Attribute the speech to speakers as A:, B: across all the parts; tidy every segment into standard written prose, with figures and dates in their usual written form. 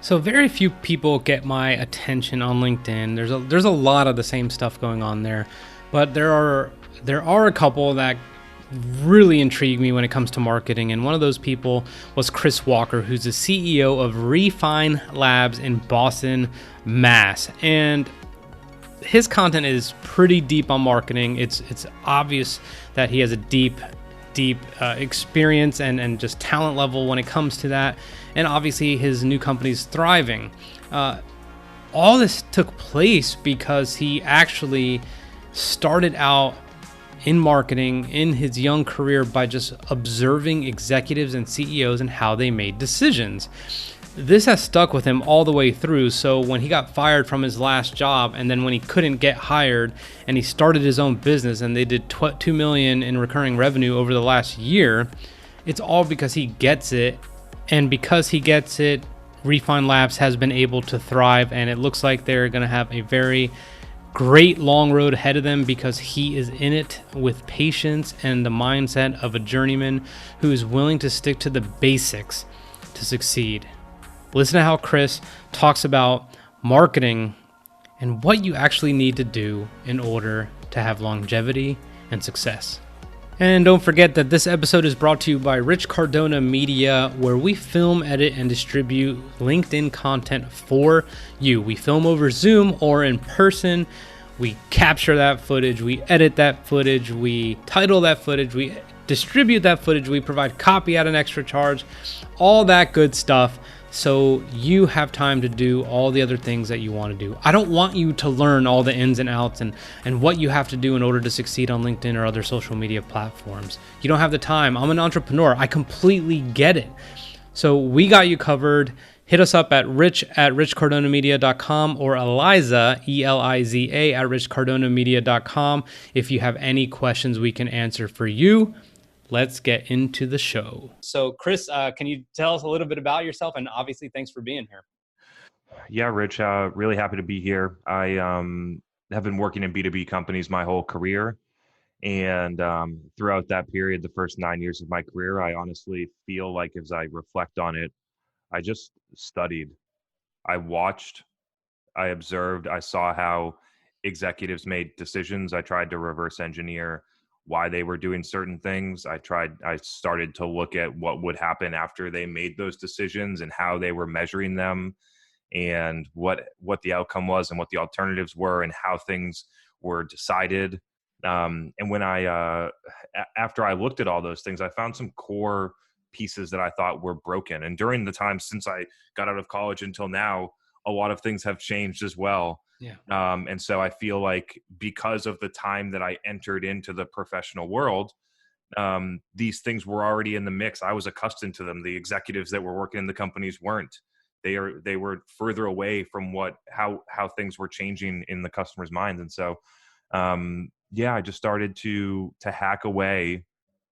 A: So very few people get my attention on LinkedIn. There's a lot of the same stuff going on there, but there are a couple that really intrigue me when it comes to marketing. And one of those people was Chris Walker, who's the CEO of Refine Labs in Boston, Mass. And his content is pretty deep on marketing. It's obvious that he has a deep experience and just talent level when it comes to that. And obviously his new company's thriving. All this took place because he actually started out in marketing in his young career by just observing executives and CEOs and how they made decisions. This has stuck with him all the way through. So when he got fired from his last job, and then when he couldn't get hired and he started his own business and they did $2 million in recurring revenue over the last year, it's all because he gets it. And because he gets it, Refine Labs has been able to thrive, and it looks like they're going to have a very great long road ahead of them because he is in it with patience and the mindset of a journeyman who is willing to stick to the basics to succeed. Listen to how Chris talks about marketing and what you actually need to do in order to have longevity and success. And don't forget that this episode is brought to you by Cardona Media, where we film, edit, and distribute LinkedIn content for you. We film over Zoom or in person. We capture that footage, we edit that footage, we title that footage, we distribute that footage, we provide copy at an extra charge, all that good stuff. So you have time to do all the other things that you want to do. I don't want you to learn all the ins and outs and what you have to do in order to succeed on LinkedIn or other social media platforms. You don't have the time. I'm an entrepreneur. I completely get it. So we got you covered. Hit us up at rich@richcardonamedia.com or Eliza, Eliza, at richcardonamedia.com if you have any questions we can answer for you. Let's get into the show. So, Chris, can you tell us a little bit about yourself? And obviously, thanks for being here.
B: Yeah, Rich, really happy to be here. I have been working in B2B companies my whole career. And throughout that period, the first 9 years of my career, I honestly feel like as I reflect on it, I just studied. I watched, I observed, I saw how executives made decisions. I tried to reverse engineer why they were doing certain things. I started to look at what would happen after they made those decisions and how they were measuring them and what the outcome was and what the alternatives were and how things were decided. And when after I looked at all those things, I found some core pieces that I thought were broken. And during the time since I got out of college until now, a lot of things have changed as well.
A: Yeah.
B: And so I feel like because of the time that I entered into the professional world, these things were already in the mix. I was accustomed to them. The executives that were working in the companies weren't. They were further away from how things were changing in the customer's minds. And so, I just started to hack away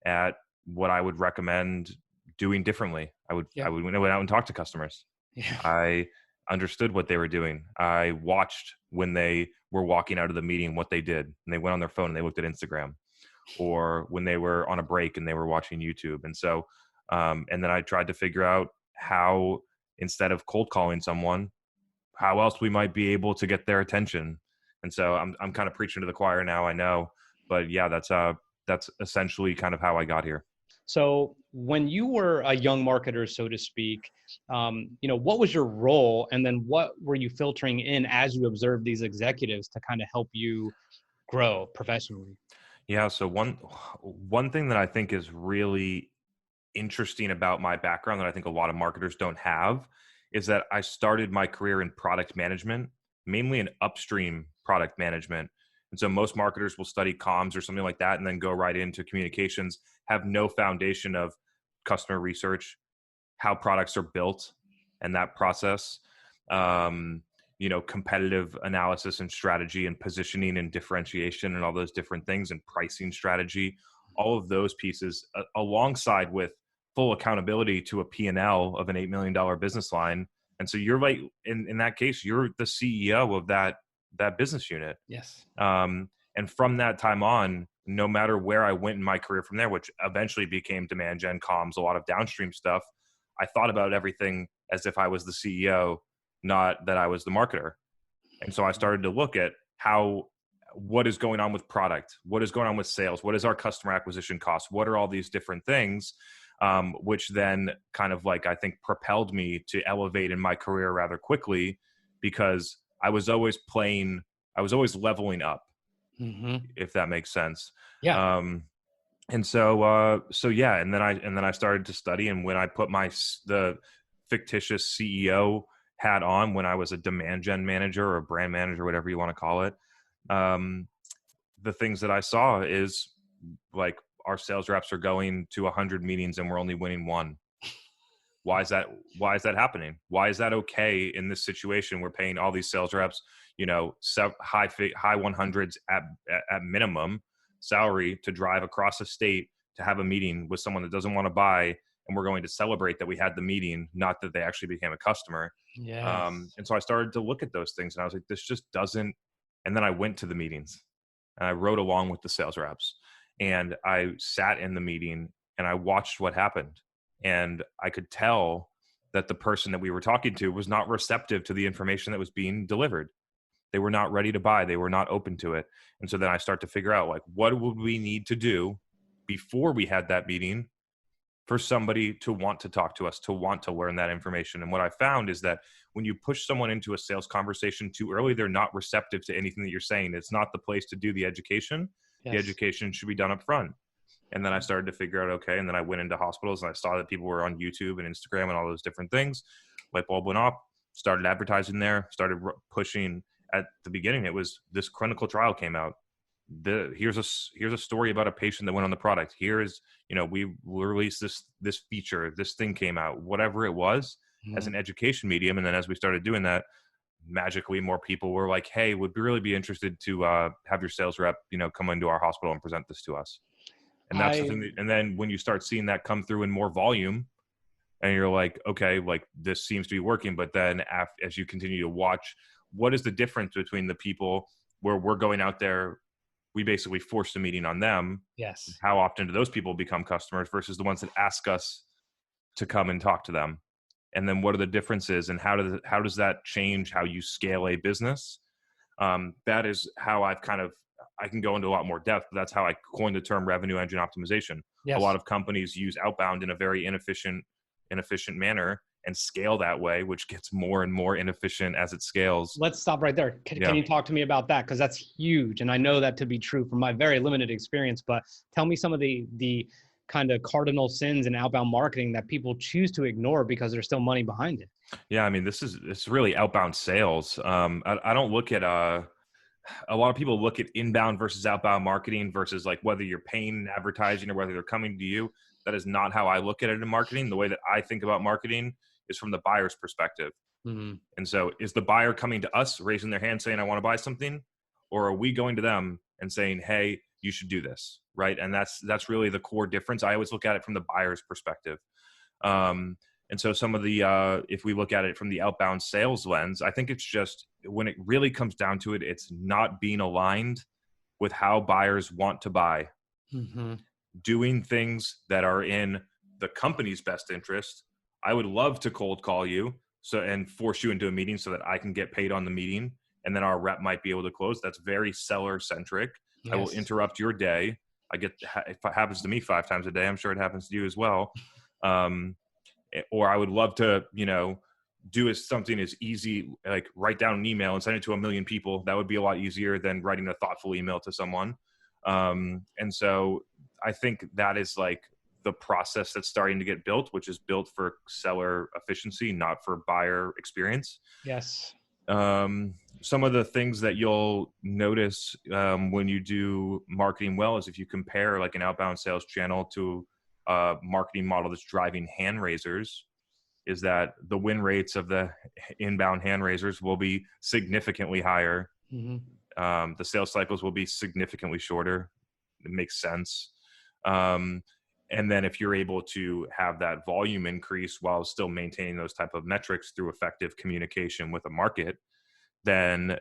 B: at what I would recommend doing differently. I would went out and talk to customers.
A: Yeah.
B: I understood what they were doing. I watched when they were walking out of the meeting what they did, and they went on their phone and they looked at Instagram, or when they were on a break and they were watching YouTube. And so, and then I tried to figure out how, instead of cold calling someone, how else we might be able to get their attention. And so I'm kind of preaching to the choir now, I know, but yeah, that's essentially kind of how I got here.
A: So when you were a young marketer, so to speak, what was your role? And then what were you filtering in as you observed these executives to kind of help you grow professionally?
B: Yeah. So one thing that I think is really interesting about my background that I think a lot of marketers don't have is that I started my career in product management, mainly in upstream product management. And so most marketers will study comms or something like that and then go right into communications, have no foundation of customer research, how products are built and that process, competitive analysis and strategy and positioning and differentiation and all those different things and pricing strategy, all of those pieces alongside with full accountability to a P&L of an $8 million business line. And so you're like, in that case, you're the CEO of that business unit.
A: Yes.
B: And from that time on, no matter where I went in my career from there, which eventually became demand gen comms, a lot of downstream stuff, I thought about everything as if I was the CEO, not that I was the marketer. And so I started to look at what is going on with product, what is going on with sales, what is our customer acquisition cost, what are all these different things, which then kind of like I think propelled me to elevate in my career rather quickly, because I was always leveling up,
A: Hmm.
B: if that makes sense.
A: Yeah.
B: Um, and so yeah, and then I started to study, and when I put the fictitious CEO hat on, when I was a demand gen manager or a brand manager, whatever you want to call it, um, the things that I saw is like our sales reps are going to 100 meetings and we're only winning one. Why is that? Why is that happening? Why is that okay in this situation? We're paying all these sales reps, high 100s at minimum salary to drive across a state to have a meeting with someone that doesn't want to buy, and we're going to celebrate that we had the meeting, not that they actually became a customer.
A: Yes.
B: And so I started to look at those things, and I was like, this just doesn't. And then I went to the meetings, and I rode along with the sales reps, and I sat in the meeting and I watched what happened, and I could tell that the person that we were talking to was not receptive to the information that was being delivered. They were not ready to buy. They were not open to it. And so then I start to figure out, like, what would we need to do before we had that meeting for somebody to want to talk to us, to want to learn that information. And what I found is that when you push someone into a sales conversation too early, they're not receptive to anything that you're saying. It's not the place to do the education. The
A: Yes.
B: education should be done up front. And then I started to figure out, okay. And then I went into hospitals and I saw that people were on YouTube and Instagram and all those different things. Light bulb went off, started advertising there, started pushing. At the beginning, it was this clinical trial came out. Here's a story about a patient that went on the product. Here is, we released this feature, this thing came out, whatever it was, as
A: Mhm.
B: an education medium. And then as we started doing that, magically more people were like, hey, would really be interested to have your sales rep, come into our hospital and present this to us. And that's the
A: I
B: thing and then when you start seeing that come through in more volume, and you're like, okay, like this seems to be working. But then as you continue to watch, what is the difference between the people where we're going out there, we basically force a meeting on them,
A: yes.
B: how often do those people become customers versus the ones that ask us to come and talk to them? And then what are the differences, and how does that change how you scale a business? That is how I can go into a lot more depth, but that's how I coined the term revenue engine optimization. A lot
A: Yes.
B: of companies use outbound in a very inefficient manner and scale that way, which gets more and more inefficient as it scales.
A: Let's stop right there. Can
B: Yeah.
A: you talk to me about that? Because that's huge, and I know that to be true from my very limited experience. But tell me some of the kind of cardinal sins in outbound marketing that people choose to ignore because there's still money behind it.
B: Yeah. I mean, it's really outbound sales. I don't look at, a lot of people look at inbound versus outbound marketing versus like whether you're paying advertising or whether they're coming to you. That is not how I look at it in marketing. The way that I think about marketing is from the buyer's perspective.
A: Hmm.
B: And so is the buyer coming to us, raising their hand saying, I want to buy something? Or are we going to them and saying, hey, you should do this? Right. And that's really the core difference. I always look at it from the buyer's perspective. Um, and so some of if we look at it from the outbound sales lens, I think it's just when it really comes down to it, it's not being aligned with how buyers want to buy,
A: Hmm.
B: doing things that are in the company's best interest. I would love to cold call you and force you into a meeting so that I can get paid on the meeting, and then our rep might be able to close. That's very seller centric. I will
A: Yes.
B: interrupt your day. If it happens to me 5 times a day, I'm sure it happens to you as well. Um, or I would love to, do something as easy, like write down an email and send it to 1 million people. That would be a lot easier than writing a thoughtful email to someone. And so I think that is like the process that's starting to get built, which is built for seller efficiency, not for buyer experience.
A: Yes.
B: Some of the things that you'll notice when you do marketing well is if you compare like an outbound sales channel to a marketing model that's driving hand raisers, is that the win rates of the inbound hand raisers will be significantly higher.
A: Hmm.
B: The sales cycles will be significantly shorter. It makes sense. Um, and then if you're able to have that volume increase while still maintaining those type of metrics through effective communication with a market, then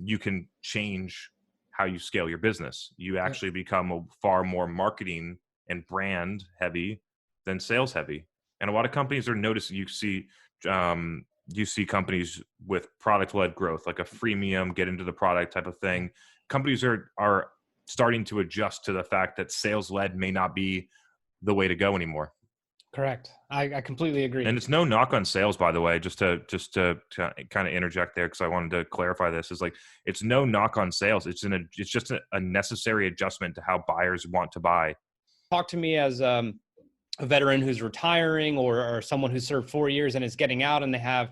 B: you can change how you scale your business. You actually become a far more marketing and brand heavy than sales heavy. And a lot of companies are noticing, you see you see companies with product-led growth, like a freemium, get into the product type of thing. Companies are starting to adjust to the fact that sales-led may not be the way to go anymore.
A: Correct. I completely agree.
B: And it's no knock on sales, by the way, just to kind of interject there, because I wanted to clarify this, is like, it's no knock on sales. It's just a necessary adjustment to how buyers want to buy.
A: Talk to me as a veteran who's retiring, or someone who served 4 years and is getting out, and they have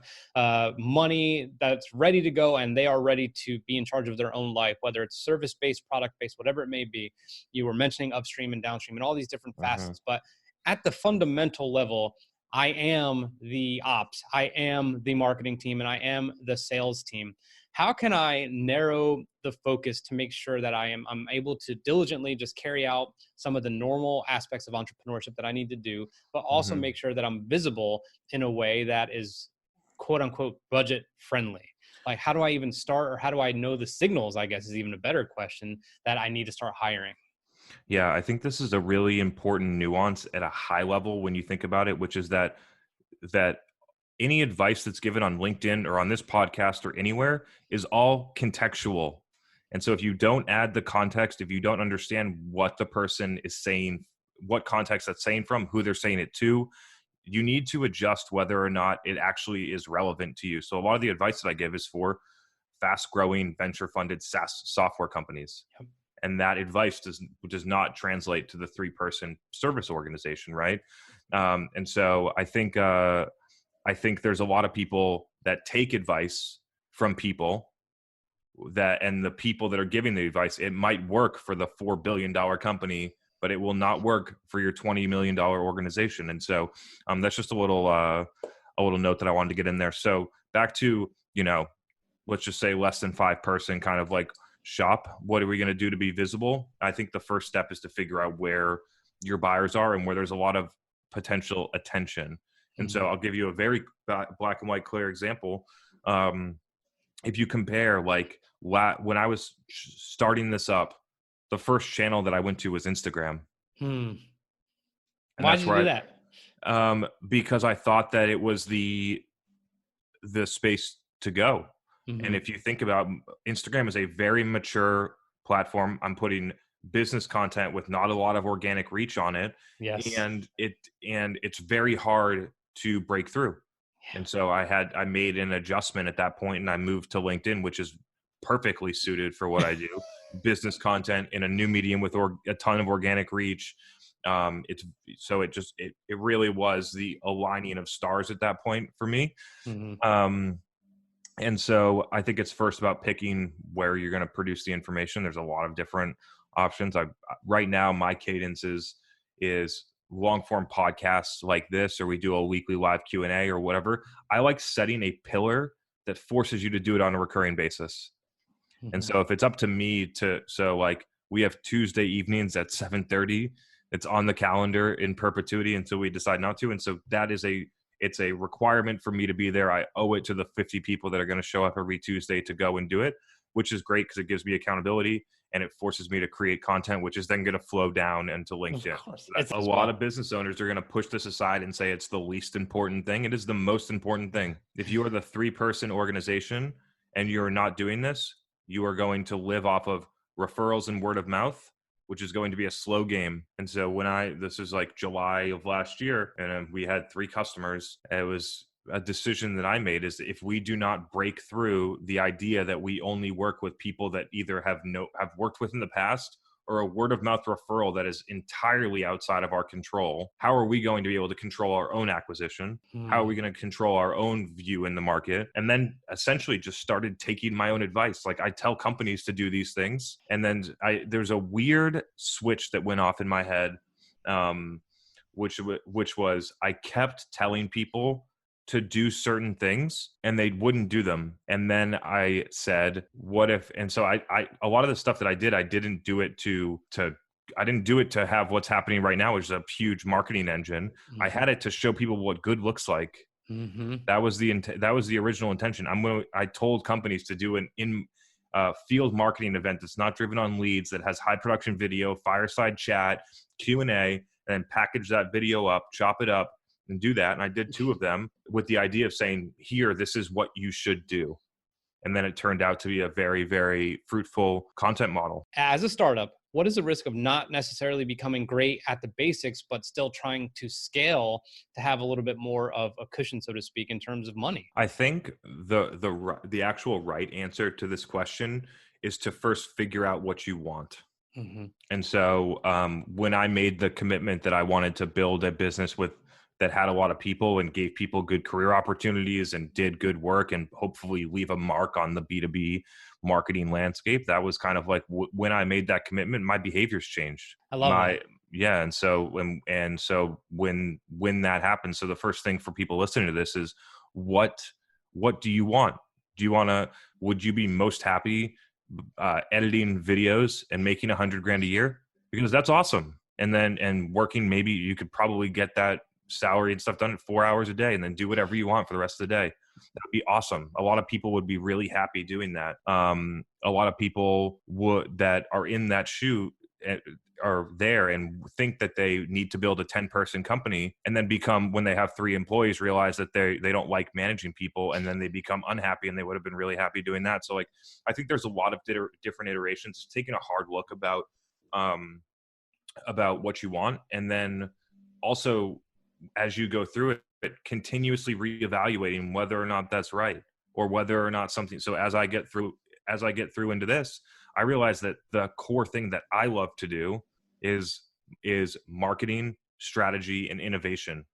A: money that's ready to go, and they are ready to be in charge of their own life, whether it's service-based, product-based, whatever it may be. You were mentioning upstream and downstream and all these different facets, but at the fundamental level, I am the ops, I am the marketing team, and I am the sales team. How can I narrow the focus to make sure that I'm able to diligently just carry out some of the normal aspects of entrepreneurship that I need to do, but also make sure that I'm visible in a way that is quote unquote budget friendly? Like, how do I even start, or how do I know the signals, I guess is even a better question, that I need to start hiring?
B: Yeah, I think this is a really important nuance at a high level when you think about it, which is that any advice that's given on LinkedIn or on this podcast or anywhere is all contextual. And so if you don't add the context, if you don't understand what the person is saying, what context that's saying from, who they're saying it to, you need to adjust whether or not it actually is relevant to you. So a lot of the advice that I give is for fast growing venture funded SaaS software companies.
A: Yep.
B: And that advice does not translate to the 3-person service organization, right? And so I think there's a lot of people that take advice from people and the people that are giving the advice, it might work for the $4 billion company, but it will not work for your $20 million organization. And so that's just a little note that I wanted to get in there. So back to, let's just say less than 5-person kind of like shop. What are we going to do to be visible? I think the first step is to figure out where your buyers are and where there's a lot of potential attention. And so I'll give you a very black and white clear example. If you compare, like, when I was starting this up, the first channel that I went to was Instagram. And
A: why did you do that?
B: Because I thought that it was the space to go. And if you think about, Instagram is a very mature platform. I'm putting business content with not a lot of organic reach on it.
A: Yes.
B: And it's very hard to break through. Yeah. And so I made an adjustment at that point, and I moved to LinkedIn, which is perfectly suited for what I do. Business content in a new medium with a ton of organic reach. It really was the aligning of stars at that point for me. And so I think it's first about picking where you're going to produce the information. There's a lot of different options. Right now, my cadence is long form podcasts like this, or we do a weekly live Q&A or whatever. I like setting a pillar that forces you to do it on a recurring basis. And so if it's up to me like, we have Tuesday evenings at 7:30, it's on the calendar in perpetuity until we decide not to. And so it's a requirement for me to be there. I owe it to the 50 people that are going to show up every Tuesday to go and do it, which is great because it gives me accountability and it forces me to create content, which is then going to flow down into LinkedIn. A lot of business owners are going to push this aside and say it's the least important thing. It is the most important thing. If you are the 3-person organization and you're not doing this, you are going to live off of referrals and word of mouth, which is going to be a slow game. And so this is like July of last year, and we had 3 customers. It was a decision that I made, is if we do not break through the idea that we only work with people that either have worked with in the past, or a word of mouth referral that is entirely outside of our control, how are we going to be able to control our own acquisition? How are we going to control our own view in the market? And then essentially just started taking my own advice. Like, I tell companies to do these things. And then there's a weird switch that went off in my head, which was I kept telling people to do certain things and they wouldn't do them. And then I said, what if, and so I a lot of the stuff that I didn't do it I didn't do it to have what's happening right now, which is a huge marketing engine. I had it to show people what good looks like. That was the original intention. I told companies to do an field marketing event that's not driven on leads, that has high production video, fireside chat, Q&A, and then package that video up, chop it up, and do that. And I did 2 of them with the idea of saying, here, this is what you should do. And then it turned out to be a very, very fruitful content model.
A: As a startup, what is the risk of not necessarily becoming great at the basics, but still trying to scale to have a little bit more of a cushion, so to speak, in terms of money?
B: I think the actual right answer to this question is to first figure out what you want.
A: Hmm.
B: And so when I made the commitment that I wanted to build a business with that had a lot of people and gave people good career opportunities and did good work and hopefully leave a mark on the B2B marketing landscape, that was kind of like when I made that commitment, my behaviors changed.
A: I love that.
B: Yeah, and so when that happens, so the first thing for people listening to this is what what do you want? Do you want to? Would you be most happy editing videos and making 100 grand a year? Because that's awesome. And working, maybe you could probably get that salary and stuff done at 4 hours a day and then do whatever you want for the rest of the day. That would be awesome. A lot of people would be really happy doing that. A lot of people would that are in that shoe are there and think that they need to build a 10-person company and then become, when they have 3 employees, realize that they don't like managing people, and then they become unhappy, and they would have been really happy doing that. So like, I think there's a lot of different iterations. It's taking a hard look about what you want, and then also as you go through it, continuously reevaluating whether or not that's right, or whether or not something. So as I get through into this, I realize that the core thing that I love to do is marketing, strategy, and innovation.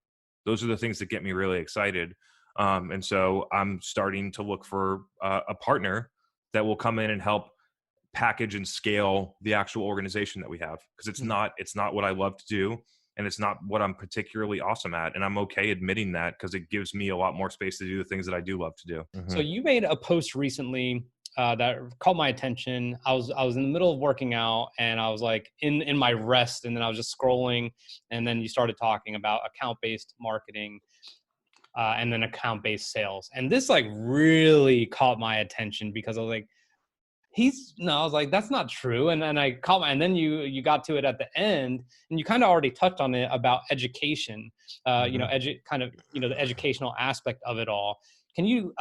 B: Those are the things that get me really excited. And so I'm starting to look for a partner that will come in and help package and scale the actual organization that we have, because it's not what I love to do, and it's not what I'm particularly awesome at, and I'm okay admitting that, because it gives me a lot more space to do the things that I do love to do.
A: So you made a post recently that caught my attention. I was in the middle of working out, and I was like in my rest, and then I was just scrolling, and then you started talking about account-based marketing, and then account-based sales, and this like really caught my attention because I was like, I was like, that's not true. And then I caught and then you got to it at the end, and you kind of already touched on it about education, kind of, the educational aspect of it all. Can you,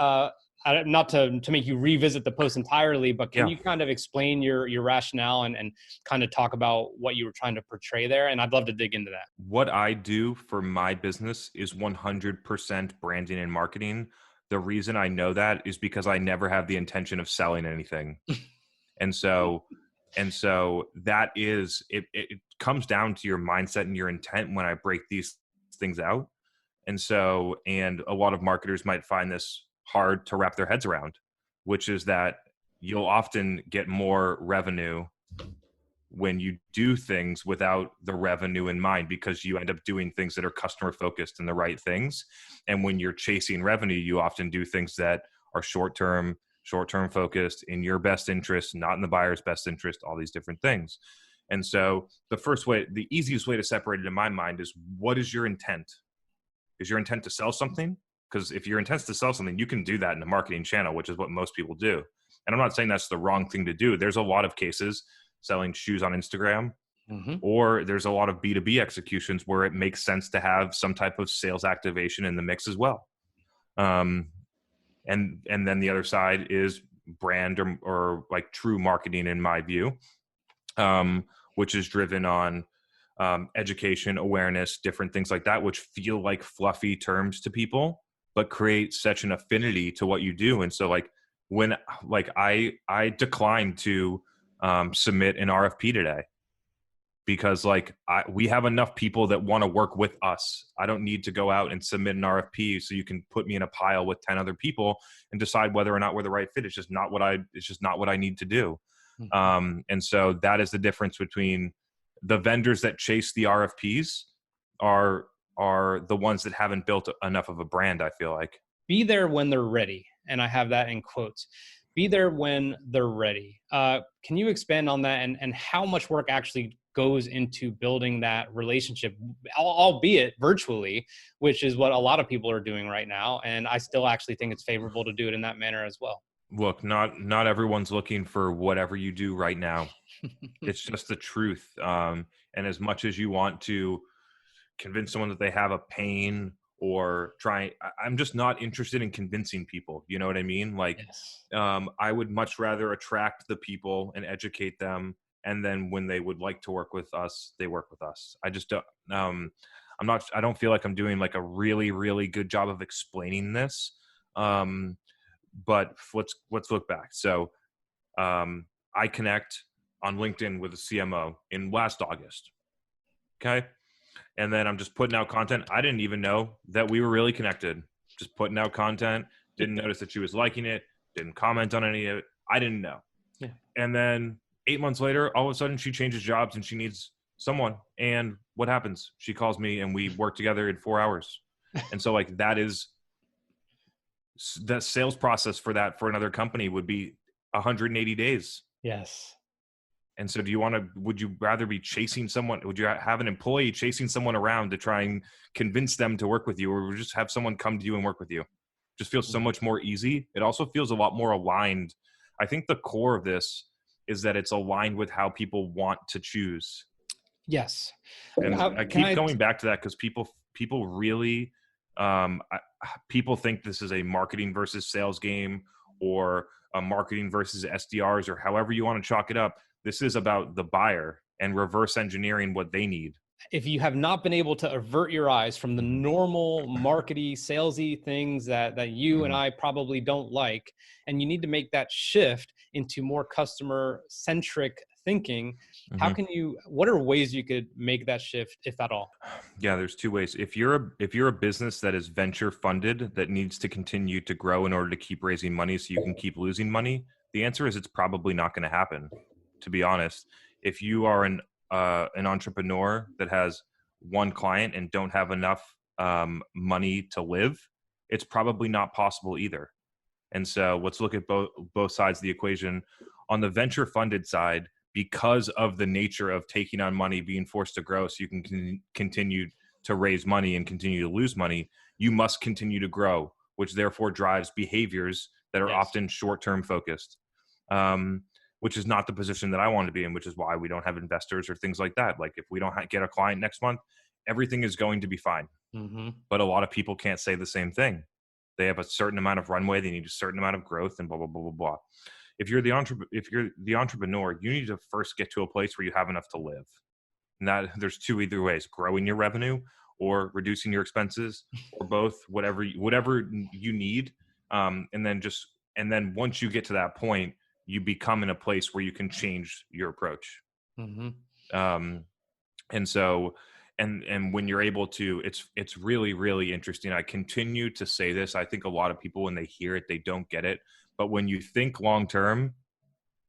A: not to make you revisit the post entirely, but can
B: Yeah.
A: you kind of explain your rationale and kind of talk about what you were trying to portray there? And I'd love to dig into that.
B: What I do for my business is 100% branding and marketing. The reason I know that is because I never have the intention of selling anything. And so that is it comes down to your mindset and your intent when I break these things out. And a lot of marketers might find this hard to wrap their heads around, which is that you'll often get more revenue when you do things without the revenue in mind, because you end up doing things that are customer focused and the right things. And when you're chasing revenue, you often do things that are short-term focused, in your best interest, not in the buyer's best interest, all these different things. And so the easiest way to separate it in my mind is, what is your intent? Is your intent to sell something? Because if your intent is to sell something, you can do that in a marketing channel, which is what most people do. And I'm not saying that's the wrong thing to do. There's a lot of cases selling shoes on Instagram, or there's a lot of B2B executions where it makes sense to have some type of sales activation in the mix as well. And then the other side is brand or like true marketing, in my view, which is driven on education, awareness, different things like that, which feel like fluffy terms to people, but create such an affinity to what you do. And so I declined to submit an RFP today, because we have enough people that want to work with us. I don't need to go out and submit an RFP so you can put me in a pile with 10 other people and decide whether or not we're the right fit. It's just not what I need to do. And so that is the difference between the vendors that chase the RFPs are the ones that haven't built enough of a brand, I feel like.
A: Be there when they're ready. And I have that in quotes. Be there when they're ready. Can you expand on that, and how much work actually goes into building that relationship, albeit virtually, which is what a lot of people are doing right now. And I still actually think it's favorable to do it in that manner as well.
B: Look, not everyone's looking for whatever you do right now. It's just the truth. And as much as you want to convince someone that they have a pain or I'm just not interested in convincing people. You know what I mean? Like,
A: Yes.
B: I would much rather attract the people and educate them. And then when they would like to work with us, they work with us. I just don't, I don't feel like I'm doing like a really, really good job of explaining this. But let's look back. So, I connect on LinkedIn with a CMO in last August. Okay. And then I'm just putting out content. I didn't even know that we were really connected. Just putting out content. Didn't notice that she was liking it. Didn't comment on any of it. I didn't know.
A: Yeah.
B: And then 8 months later, all of a sudden she changes jobs and she needs someone. And what happens? She calls me and we work together in 4 hours. And so like the sales process for that for another company would be 180 days.
A: Yes.
B: And so would you rather be chasing someone? Would you have an employee chasing someone around to try and convince them to work with you, or would you just have someone come to you and work with you? Just feels so much more easy. It also feels a lot more aligned. I think the core of this is that it's aligned with how people want to choose.
A: Yes.
B: And I keep going back to that because people really, people think this is a marketing versus sales game, or a marketing versus SDRs, or however you want to chalk it up. This is about the buyer and reverse engineering what they need.
A: If you have not been able to avert your eyes from the normal markety, salesy things that you and I probably don't like, and you need to make that shift into more customer centric thinking, how can you, what are ways you could make that shift, if at all?
B: Yeah, there's two ways. If you're a business that is venture funded that needs to continue to grow in order to keep raising money so you can keep losing money, the answer is it's probably not going to happen, to be honest. If you are an entrepreneur that has one client and don't have enough money to live, it's probably not possible either. And so let's look at both sides of the equation. On the venture funded side, because of the nature of taking on money, being forced to grow so you can continue to raise money and continue to lose money, you must continue to grow, which therefore drives behaviors that are often short-term focused, which is not the position that I want to be in, which is why we don't have investors or things like that. Like if we don't get a client next month, everything is going to be fine. But a lot of people can't say the same thing. They have a certain amount of runway. They need a certain amount of growth and blah, blah, blah, blah, blah. If you're the entrepreneur, you need to first get to a place where you have enough to live. And that there's two either ways: growing your revenue or reducing your expenses, or both, whatever you need. And then once you get to that point, you become in a place where you can change your approach. And so, and when you're able to, it's really, really interesting. I continue to say this. I think a lot of people, when they hear it, they don't get it. But when you think long term,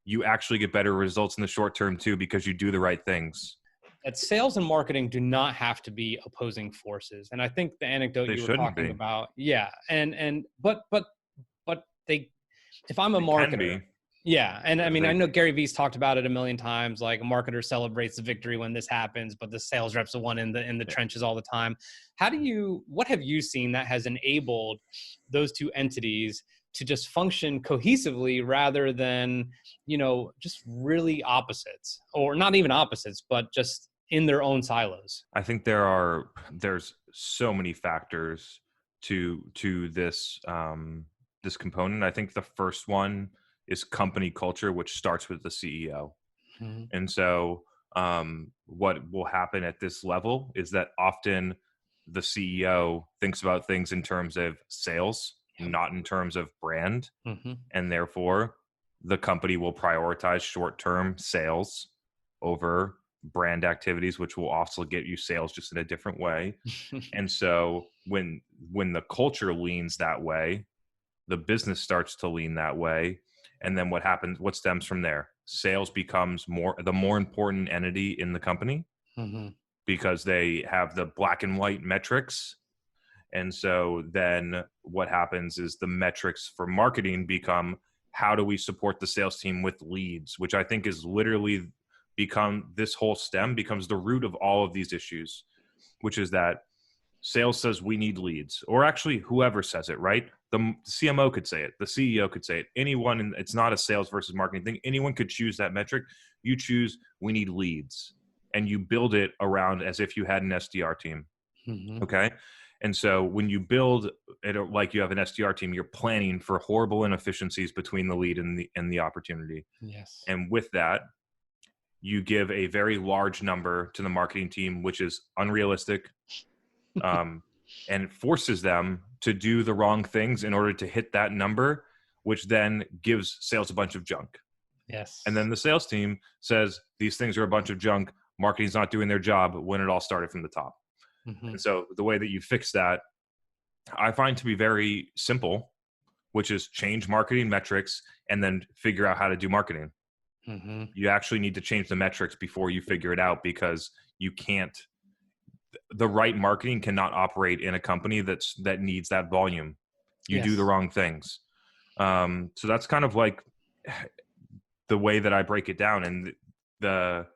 B: you actually get better results in the short term too, because you do the right things.
A: That sales and marketing do not have to be opposing forces. And I think the anecdote you were talking about, but they, if I'm a marketer, yeah. And I mean, I know Gary Vee's talked about it a million times. Like a marketer celebrates the victory when this happens, but the sales rep's the one in the trenches all the time. What have you seen that has enabled those two entities to just function cohesively rather than, just really opposites, or not even opposites, but just in their own silos?
B: I think there's so many factors to this, this component. I think the first one is company culture, which starts with the CEO. And so what will happen at this level is that often the CEO thinks about things in terms of sales, not in terms of brand. And therefore, the company will prioritize short-term sales over brand activities, which will also get you sales just in a different way. And so when the culture leans that way, the business starts to lean that way. And then what happens, what stems from there? Sales becomes the more important entity in the company, because they have the black and white metrics. And so then what happens is the metrics for marketing become, how do we support the sales team with leads, which I think is literally this whole stem becomes the root of all of these issues, which is that sales says we need leads, or actually whoever says it, right? The CMO could say it, the CEO could say it, anyone, and it's not a sales versus marketing thing. Anyone could choose that metric. You choose, we need leads, and you build it around as if you had an SDR team. Okay. And so when you build it like you have an SDR team, you're planning for horrible inefficiencies between the lead and the opportunity.
A: Yes.
B: And with that, you give a very large number to the marketing team, which is unrealistic, and it forces them to do the wrong things in order to hit that number, which then gives sales a bunch of junk.
A: Yes.
B: And then the sales team says these things are a bunch of junk. Marketing's not doing their job when it all started from the top.
A: Mm-hmm.
B: And so the way that you fix that, I find to be very simple, which is change marketing metrics and then figure out how to do marketing.
A: Mm-hmm.
B: You actually need to change the metrics before you figure it out, because you can't, the right marketing cannot operate in a company that needs that volume. You do the
A: Yes.
B: wrong things. So that's kind of like the way that I break it down. And the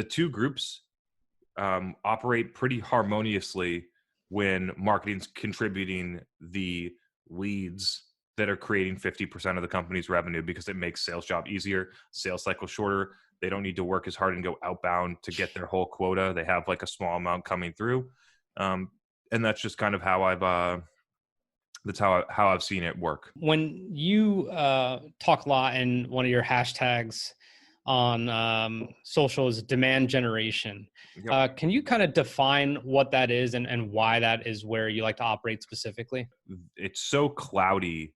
B: two groups operate pretty harmoniously when marketing's contributing the leads that are creating 50% of the company's revenue, because it makes sales job easier, sales cycle shorter. They don't need to work as hard and go outbound to get their whole quota. They have like a small amount coming through. And that's just kind of how how I've seen it work.
A: When you talk a lot in one of your hashtags on social is demand generation.
B: Yep.
A: Can you kind of define what that is and why that is where you like to operate specifically?
B: It's so cloudy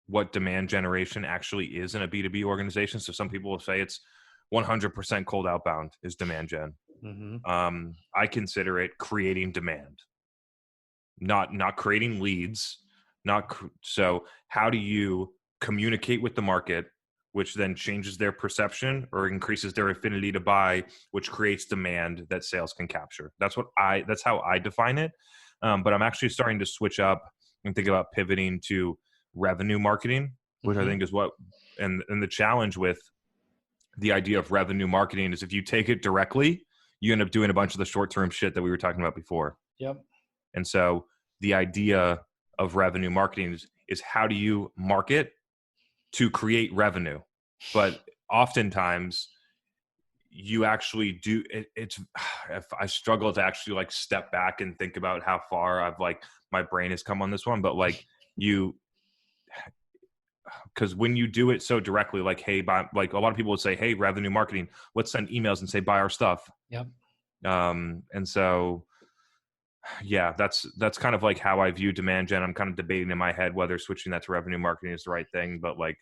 B: what demand generation actually is in a B2B organization. So some people will say it's 100% cold outbound is demand gen.
A: Mm-hmm.
B: I consider it creating demand, not creating leads. So how do you communicate with the market, which then changes their perception or increases their affinity to buy, which creates demand that sales can capture. That's how I define it. But I'm actually starting to switch up and think about pivoting to revenue marketing, which I think is and the challenge with the idea of revenue marketing is if you take it directly, you end up doing a bunch of the short-term shit that we were talking about before.
A: Yep.
B: And so the idea of revenue marketing is how do you market to create revenue? But oftentimes you actually do it's if I struggle to actually like step back and think about how far I've like my brain has come on this one, but like because when you do it so directly, like, hey, buy, like a lot of people would say, hey, revenue marketing, let's send emails and say, buy our stuff.
A: Yep.
B: And so, yeah, that's kind of like how I view demand gen. I'm kind of debating in my head whether switching that to revenue marketing is the right thing. But like,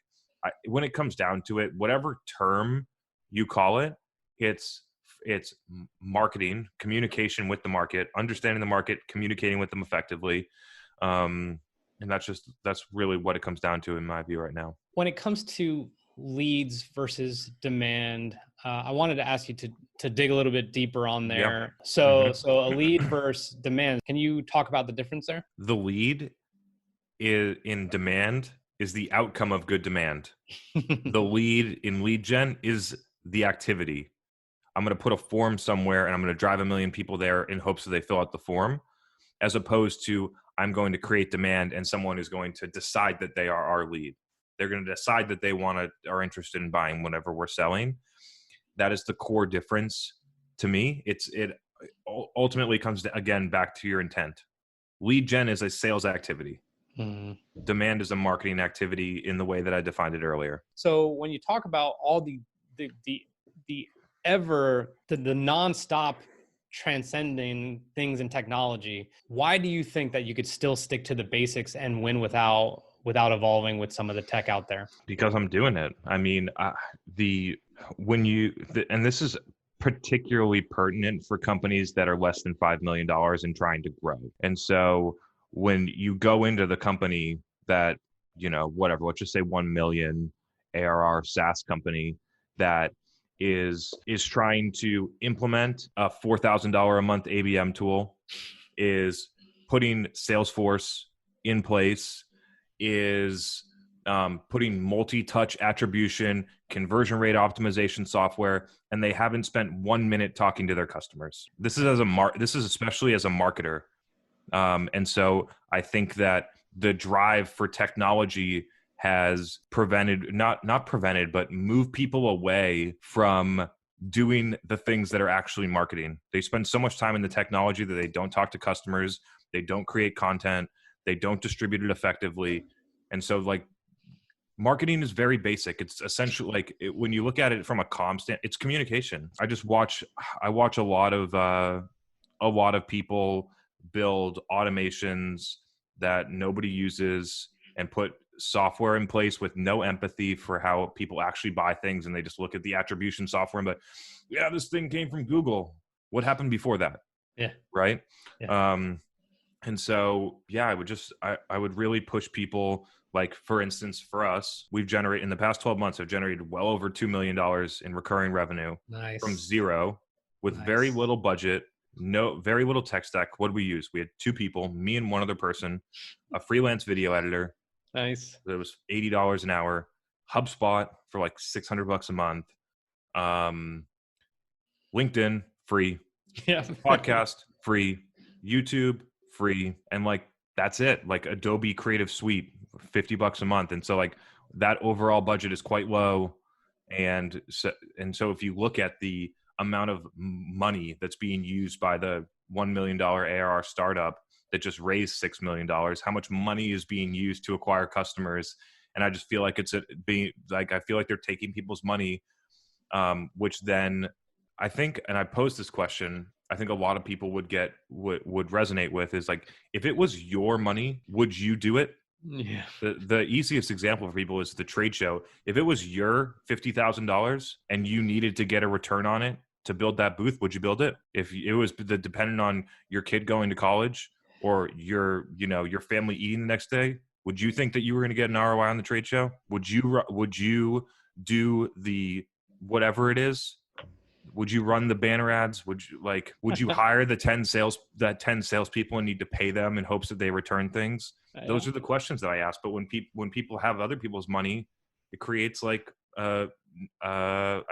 B: when it comes down to it, whatever term you call it, it's marketing, communication with the market, understanding the market, communicating with them effectively. And that's really what it comes down to in my view right now.
A: When it comes to leads versus demand, I wanted to ask you to dig a little bit deeper on there.
B: Yeah.
A: So a lead versus demand. Can you talk about the difference there?
B: The lead in demand is the outcome of good demand. The lead in lead gen is the activity. I'm going to put a form somewhere and I'm going to drive 1 million people there in hopes that they fill out the form, as opposed to I'm going to create demand and someone is going to decide that they are our lead. They're going to decide that they are interested in buying whatever we're selling. That is the core difference to me. It ultimately comes to, again, back to your intent. Lead gen is a sales activity. Mm-hmm. Demand is a marketing activity in the way that I defined it earlier.
A: So when you talk about all the nonstop transcending things in technology, why do you think that you could still stick to the basics and win without evolving with some of the tech out there?
B: Because I'm doing it. I mean, and this is particularly pertinent for companies that are less than $5 million and trying to grow. And so when you go into the company that, whatever, let's just say 1 million ARR SaaS company that is trying to implement a $4,000 a month ABM tool, is putting Salesforce in place, is putting multi-touch attribution, conversion rate optimization software, and they haven't spent 1 minute talking to their customers. This is especially as a marketer. And so I think that the drive for technology has moved people away from doing the things that are actually marketing. They spend so much time in the technology that they don't talk to customers, they don't create content, they don't distribute it effectively. And so like marketing is very basic. It's essentially like when you look at it from a comm stand, it's communication. I watch a lot of people build automations that nobody uses and put software in place with no empathy for how people actually buy things, and they just look at the attribution software and be like, yeah, this thing came from Google. What happened before that?
A: Yeah.
B: Right.
A: Yeah.
B: And so yeah, I would really push people. Like for instance, for us, we've generated in the past 12 months, have generated well over $2 million in recurring revenue from
A: Nice.
B: zero, with very
A: Nice.
B: little budget, very little tech stack. What did we use? We had two people, me and one other person, a freelance video editor.
A: Nice.
B: It was $80 an hour. HubSpot for like $600 a month. Um, LinkedIn free,
A: Yeah.
B: podcast free, YouTube free, and like that's it. Like Adobe Creative Suite, $50 a month, and so like that overall budget is quite low. And so if you look at the amount of money that's being used by the $1 million ARR startup that just raised $6 million, how much money is being used to acquire customers? And I just feel like I feel like they're taking people's money, which then I think, and I posed this question, I think a lot of people would resonate with is like, if it was your money, would you do it?
A: Yeah.
B: The easiest example for people is the trade show. If it was your $50,000 and you needed to get a return on it to build that booth, would you build it? If it was dependent on your kid going to college or your family eating the next day, would you think that you were going to get an ROI on the trade show? Would you do the whatever it is? Would you run the banner ads? Would you hire the 10 salespeople and need to pay them in hopes that they return things?
A: Yeah.
B: Those are the questions that I ask. But when people have other people's money, it creates like I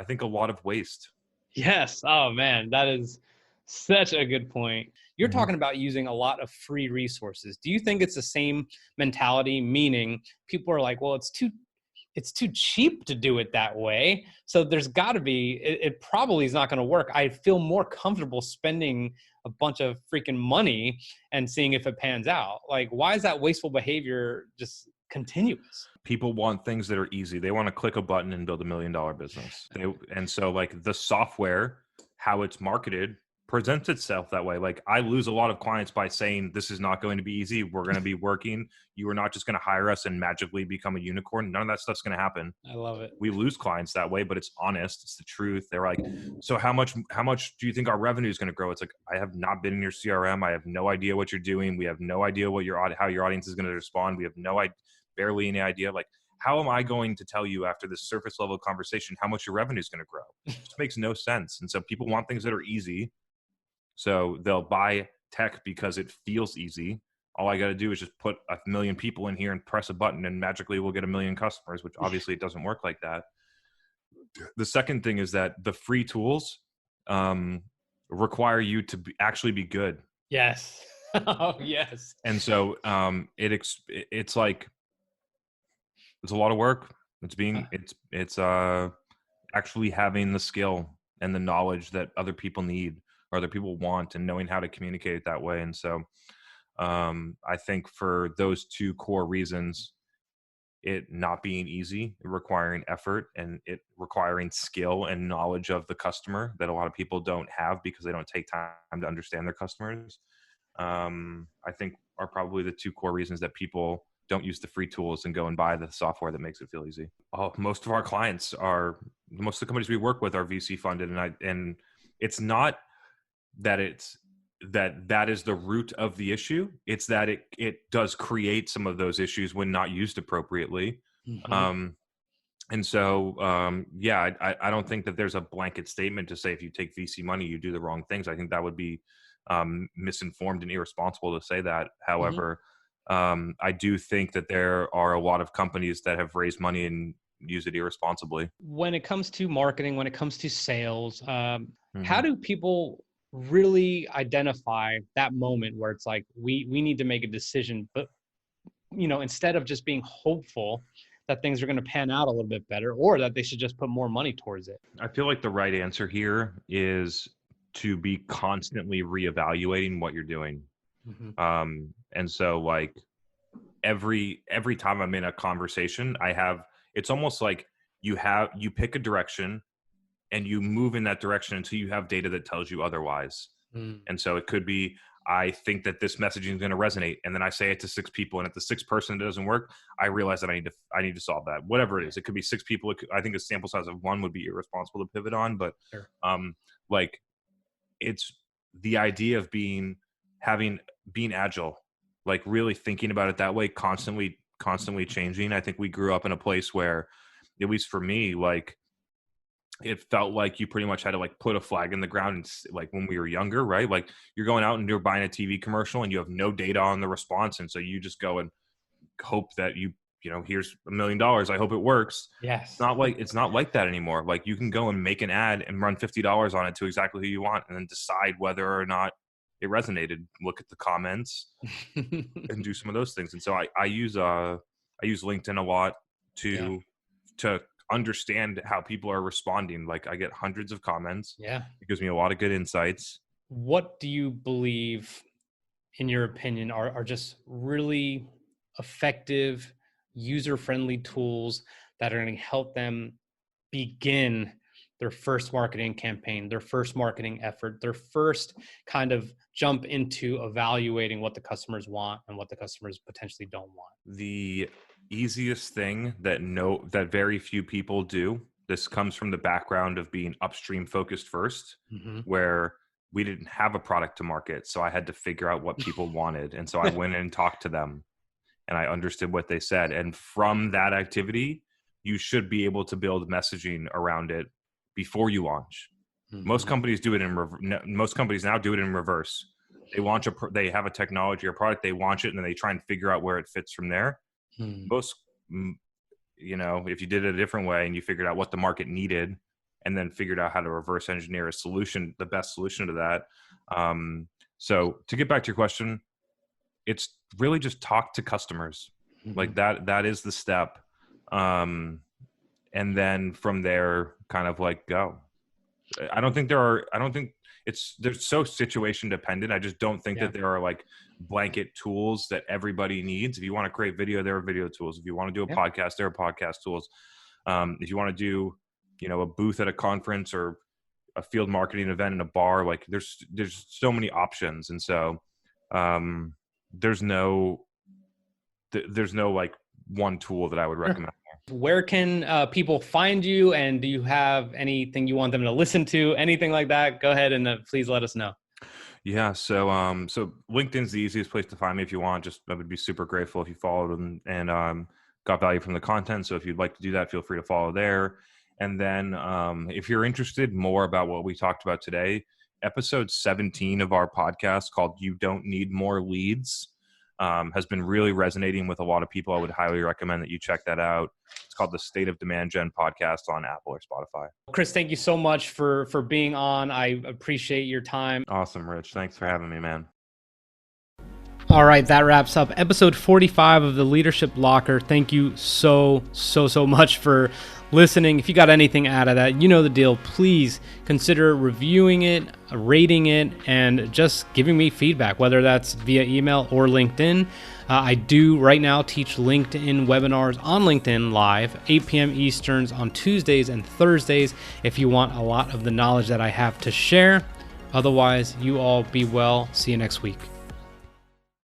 B: think a lot of waste.
A: Yes. Oh man, that is such a good point. You're
B: Mm-hmm.
A: talking about using a lot of free resources. Do you think it's the same mentality, meaning people are like, well, it's too cheap to do it that way. So there's got to be, it probably is not going to work. I feel more comfortable spending a bunch of freaking money and seeing if it pans out. Like, why is that wasteful behavior just continuous?
B: People want things that are easy. They want to click a button and build $1 million business. And so like the software, how it's marketed presents itself that way. Like I lose a lot of clients by saying, this is not going to be easy. We're going to be working. You are not just going to hire us and magically become a unicorn. None of that stuff's going to happen.
A: I love it.
B: We lose clients that way, but it's honest. It's the truth. They're like, so how much do you think our revenue is going to grow? It's like, I have not been in your CRM. I have no idea what you're doing. We have no idea how your audience is going to respond. We have barely any idea. Like, how am I going to tell you after this surface level conversation how much your revenue is going to grow? It just makes no sense. And so people want things that are easy. So they'll buy tech because it feels easy. All I got to do is just put 1 million people in here and press a button and magically we'll get 1 million customers, which obviously it doesn't work like that. The second thing is that the free tools require you to actually be good.
A: Yes. Oh, yes.
B: And so it's like, it's a lot of work. It's actually having the skill and the knowledge that other people need or other people want, and knowing how to communicate it that way. And so I think for those two core reasons, it not being easy, requiring effort, and it requiring skill and knowledge of the customer that a lot of people don't have because they don't take time to understand their customers, I think are probably the two core reasons that people don't use the free tools and go and buy the software that makes it feel easy. Most of the companies we work with are VC funded, and it's not that that is the root of the issue. It's that it does create some of those issues when not used appropriately.
A: Mm-hmm.
B: And so, I don't think that there's a blanket statement to say if you take VC money, you do the wrong things. I think that would be misinformed and irresponsible to say that. However, I do think that there are a lot of companies that have raised money and use it irresponsibly.
A: When it comes to marketing, when it comes to sales, how
B: Mm-hmm.
A: do people really identify that moment where it's like we need to make a decision, but instead of just being hopeful, that things are going to pan out a little bit better, or that they should just put more money towards it?
B: I feel like the right answer here is to be constantly reevaluating what you're doing.
A: Mhm.
B: And so like every time I'm in a conversation, it's almost like you pick a direction and you move in that direction until you have data that tells you otherwise.
A: Mm.
B: And so it could be, I think that this messaging is going to resonate, and then I say it to 6 people, and if the 6th person doesn't work, I realize that I need to solve that. Whatever it is, it could be 6 people. I think a sample size of 1 would be irresponsible to pivot on, but
A: Sure.
B: like it's the idea of being agile, like really thinking about it that way, constantly changing. I think we grew up in a place where, at least for me, like it felt like you pretty much had to like put a flag in the ground, and like when we were younger, right? Like you're going out and you're buying a TV commercial and you have no data on the response. And so you just go and hope that here's $1 million. I hope it works.
A: Yes.
B: It's not like that anymore. Like you can go and make an ad and run $50 on it to exactly who you want, and then decide whether or not it resonated, look at the comments and do some of those things. And so I use LinkedIn a lot to understand how people are responding. Like I get hundreds of comments.
A: Yeah.
B: It gives me a lot of good insights.
A: What do you believe, in your opinion, are just really effective, user-friendly tools that are going to help them begin their first marketing campaign, their first marketing effort, their first kind of jump into evaluating what the customers want and what the customers potentially don't want?
B: The easiest thing that very few people do, this comes from the background of being upstream focused first, where we didn't have a product to market. So I had to figure out what people wanted. And so I went in and talked to them, and I understood what they said. And from that activity, you should be able to build messaging around it before you launch. Most companies do it most companies now do it in reverse. They launch they have a technology or product, they launch it, and then they try and figure out where it fits from there. Most, if you did it a different way and you figured out what the market needed, and then figured out how to reverse engineer the best solution to that. So to get back to your question, it's really just talk to customers. Like that is the step. And then from there, kind of like go. They're so situation dependent. I just don't think that there are like blanket tools that everybody needs. If you want to create video, there are video tools. If you want to do a podcast, there are podcast tools. If you want to do, a booth at a conference or a field marketing event in a bar, like there's so many options. And so, there's no like one tool that I would recommend.
A: Where can people find you, and do you have anything you want them to listen to, anything like that? Go ahead and please let us know.
B: Yeah. So LinkedIn's the easiest place to find me. If you want, I would be super grateful if you followed and got value from the content. So if you'd like to do that, feel free to follow there. And then if you're interested more about what we talked about today, episode 17 of our podcast, called You Don't Need More Leads, has been really resonating with a lot of people. I would highly recommend that you check that out. It's called the State of Demand Gen podcast on Apple or Spotify.
A: Chris, thank you so much for being on. I appreciate your time.
B: Awesome, Rich. Thanks for having me, man.
A: All right, that wraps up episode 45 of the Leadership Locker. Thank you so much for listening. If you got anything out of that, you know the deal. Please consider reviewing it, rating it, and just giving me feedback, whether that's via email or LinkedIn. I do right now teach LinkedIn webinars on LinkedIn Live, 8 p.m. Easterns on Tuesdays and Thursdays, if you want a lot of the knowledge that I have to share. Otherwise, you all be well. See you next week.